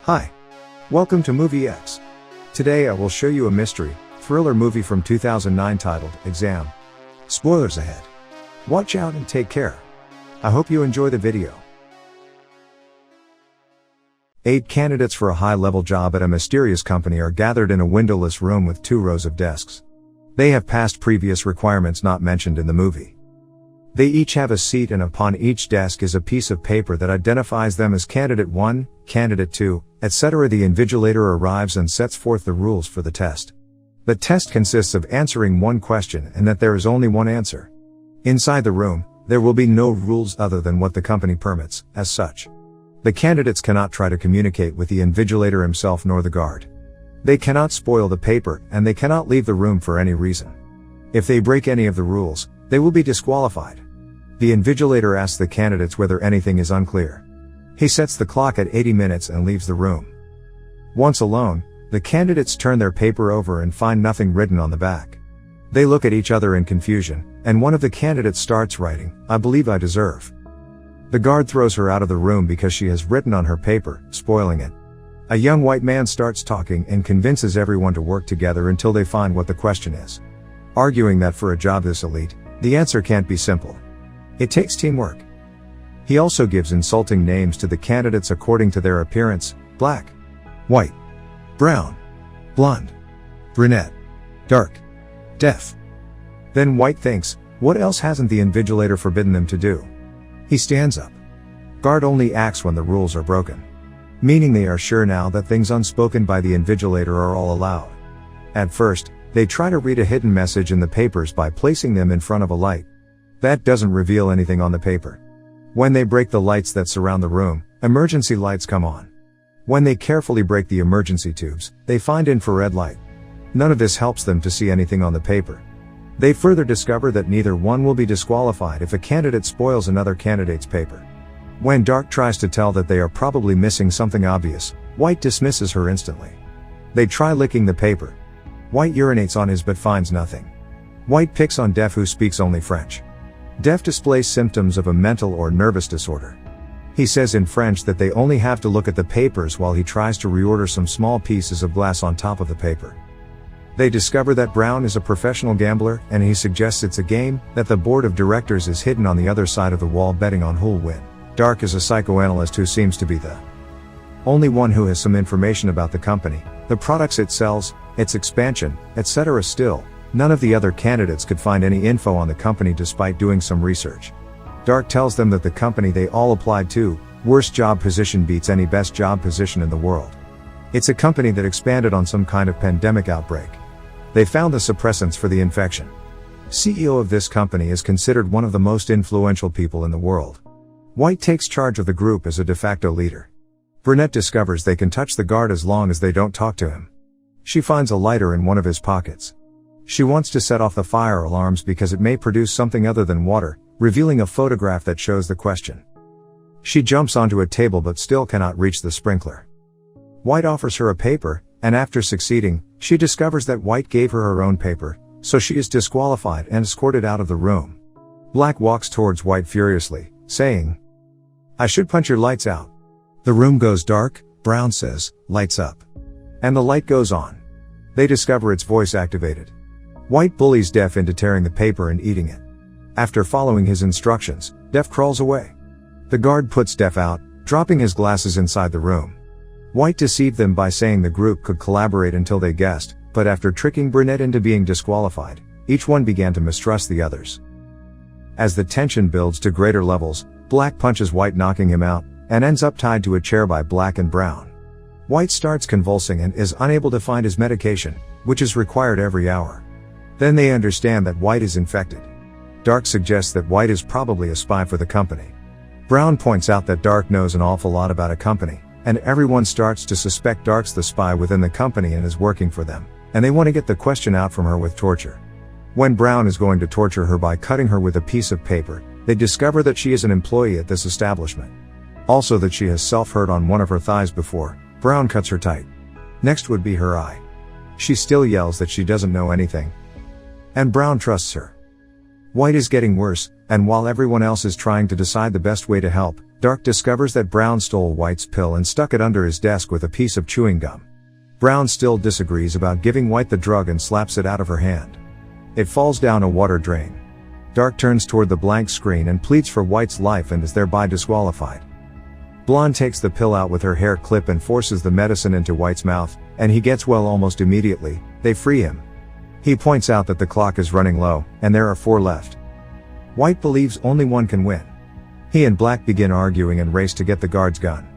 Hi. Welcome to Movie X. Today I will show you a mystery, thriller movie from 2009 titled, Exam. Spoilers ahead. Watch out and take care. I hope you enjoy the video. 8 candidates for a high-level job at a mysterious company are gathered in a windowless room with 2 rows of desks. They have passed previous requirements not mentioned in the movie. They each have a seat, and upon each desk is a piece of paper that identifies them as Candidate 1, Candidate 2, etc. The invigilator arrives and sets forth the rules for the test. The test consists of answering one question and that there is only one answer. Inside the room, there will be no rules other than what the company permits, as such. The candidates cannot try to communicate with the invigilator himself nor the guard. They cannot spoil the paper, and they cannot leave the room for any reason. If they break any of the rules, they will be disqualified. The invigilator asks the candidates whether anything is unclear. He sets the clock at 80 minutes and leaves the room. Once alone, the candidates turn their paper over and find nothing written on the back. They look at each other in confusion, and one of the candidates starts writing, "I believe I deserve." The guard throws her out of the room because she has written on her paper, spoiling it. A young white man starts talking and convinces everyone to work together until they find what the question is. Arguing that for a job this elite, the answer can't be simple. It takes teamwork. He also gives insulting names to the candidates according to their appearance: black, white, brown, blonde, brunette, dark, deaf. Then White thinks, what else hasn't the invigilator forbidden them to do? He stands up. Guard only acts when the rules are broken. Meaning they are sure now that things unspoken by the invigilator are all allowed. At first, they try to read a hidden message in the papers by placing them in front of a light. That doesn't reveal anything on the paper. When they break the lights that surround the room, emergency lights come on. When they carefully break the emergency tubes, they find infrared light. None of this helps them to see anything on the paper. They further discover that neither one will be disqualified if a candidate spoils another candidate's paper. When Dark tries to tell that they are probably missing something obvious, White dismisses her instantly. They try licking the paper. White urinates on his but finds nothing. White picks on Deaf, who speaks only French. Deaf displays symptoms of a mental or nervous disorder. He says in French that they only have to look at the papers while he tries to reorder some small pieces of glass on top of the paper. They discover that Brown is a professional gambler, and he suggests it's a game, that the board of directors is hidden on the other side of the wall betting on who'll win. Dark is a psychoanalyst who seems to be the only one who has some information about the company, the products it sells, its expansion, etc. Still, none of the other candidates could find any info on the company despite doing some research. Dark tells them that the company they all applied to, worst job position beats any best job position in the world. It's a company that expanded on some kind of pandemic outbreak. They found the suppressants for the infection. CEO of this company is considered one of the most influential people in the world. White takes charge of the group as a de facto leader. Brunette discovers they can touch the guard as long as they don't talk to him. She finds a lighter in one of his pockets. She wants to set off the fire alarms because it may produce something other than water, revealing a photograph that shows the question. She jumps onto a table but still cannot reach the sprinkler. White offers her a paper, and after succeeding, she discovers that White gave her her own paper, so she is disqualified and escorted out of the room. Black walks towards White furiously, saying, "I should punch your lights out." The room goes dark. Brown says, "Lights up." And the light goes on. They discover it's voice activated. White bullies Deaf into tearing the paper and eating it. After following his instructions, Deaf crawls away. The guard puts Deaf out, dropping his glasses inside the room. White deceived them by saying the group could collaborate until they guessed, but after tricking Brunette into being disqualified, each one began to mistrust the others. As the tension builds to greater levels, Black punches White, knocking him out, and ends up tied to a chair by Black and Brown. White starts convulsing and is unable to find his medication, which is required every hour. Then they understand that White is infected. Dark suggests that White is probably a spy for the company. Brown points out that Dark knows an awful lot about a company, and everyone starts to suspect Dark's the spy within the company and is working for them, and they want to get the question out from her with torture. When Brown is going to torture her by cutting her with a piece of paper, they discover that she is an employee at this establishment. Also that she has self-hurt on one of her thighs before. Brown cuts her tight. Next would be her eye. She still yells that she doesn't know anything. And Brown trusts her. White is getting worse, and while everyone else is trying to decide the best way to help, Dark discovers that Brown stole White's pill and stuck it under his desk with a piece of chewing gum. Brown still disagrees about giving White the drug and slaps it out of her hand. It falls down a water drain. Dark turns toward the blank screen and pleads for White's life and is thereby disqualified. Blonde takes the pill out with her hair clip and forces the medicine into White's mouth, and he gets well almost immediately. They free him. He points out that the clock is running low, and there are 4 left. White believes only one can win. He and Black begin arguing and race to get the guard's gun.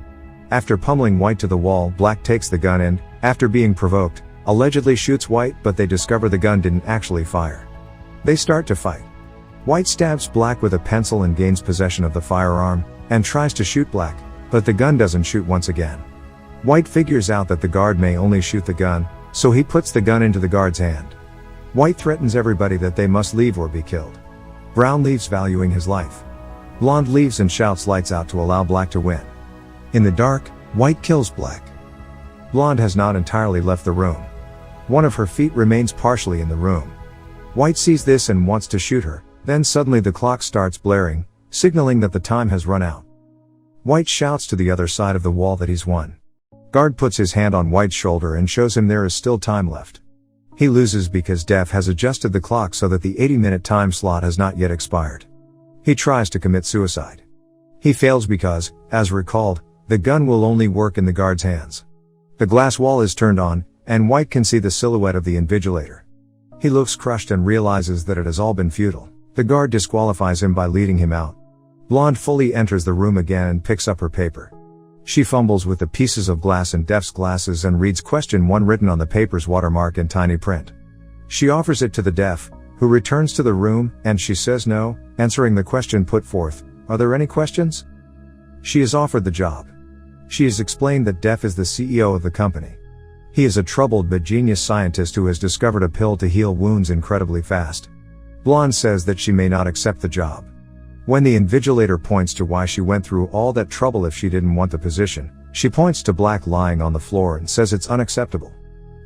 After pummeling White to the wall, Black takes the gun and, after being provoked, allegedly shoots White, but they discover the gun didn't actually fire. They start to fight. White stabs Black with a pencil and gains possession of the firearm, and tries to shoot Black, but the gun doesn't shoot once again. White figures out that the guard may only shoot the gun, so he puts the gun into the guard's hand. White threatens everybody that they must leave or be killed. Brown leaves valuing his life. Blonde leaves and shouts lights out to allow Black to win. In the dark, White kills Black. Blonde has not entirely left the room. One of her feet remains partially in the room. White sees this and wants to shoot her, then suddenly the clock starts blaring, signaling that the time has run out. White shouts to the other side of the wall that he's won. Guard puts his hand on White's shoulder and shows him there is still time left. He loses because Def has adjusted the clock so that the 80-minute time slot has not yet expired. He tries to commit suicide. He fails because, as recalled, the gun will only work in the guard's hands. The glass wall is turned on, and White can see the silhouette of the invigilator. He looks crushed and realizes that it has all been futile. The guard disqualifies him by leading him out. Blonde fully enters the room again and picks up her paper. She fumbles with the pieces of glass in Def's glasses and reads question 1 written on the paper's watermark in tiny print. She offers it to the Def, who returns to the room, and she says no, answering the question put forth, "Are there any questions?" She is offered the job. She is explained that Def is the CEO of the company. He is a troubled but genius scientist who has discovered a pill to heal wounds incredibly fast. Blonde says that she may not accept the job. When the invigilator points to why she went through all that trouble if she didn't want the position, she points to Black lying on the floor and says it's unacceptable.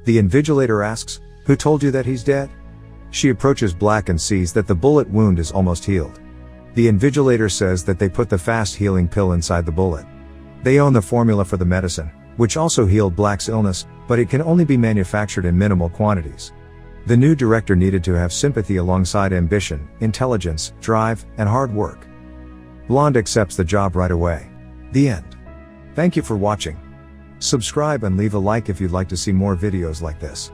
The invigilator asks, "Who told you that he's dead?" She approaches Black and sees that the bullet wound is almost healed. The invigilator says that they put the fast healing pill inside the bullet. They own the formula for the medicine, which also healed Black's illness, but it can only be manufactured in minimal quantities. The new director needed to have sympathy alongside ambition, intelligence, drive, and hard work. Blonde accepts the job right away. The end. Thank you for watching. Subscribe and leave a like if you'd like to see more videos like this.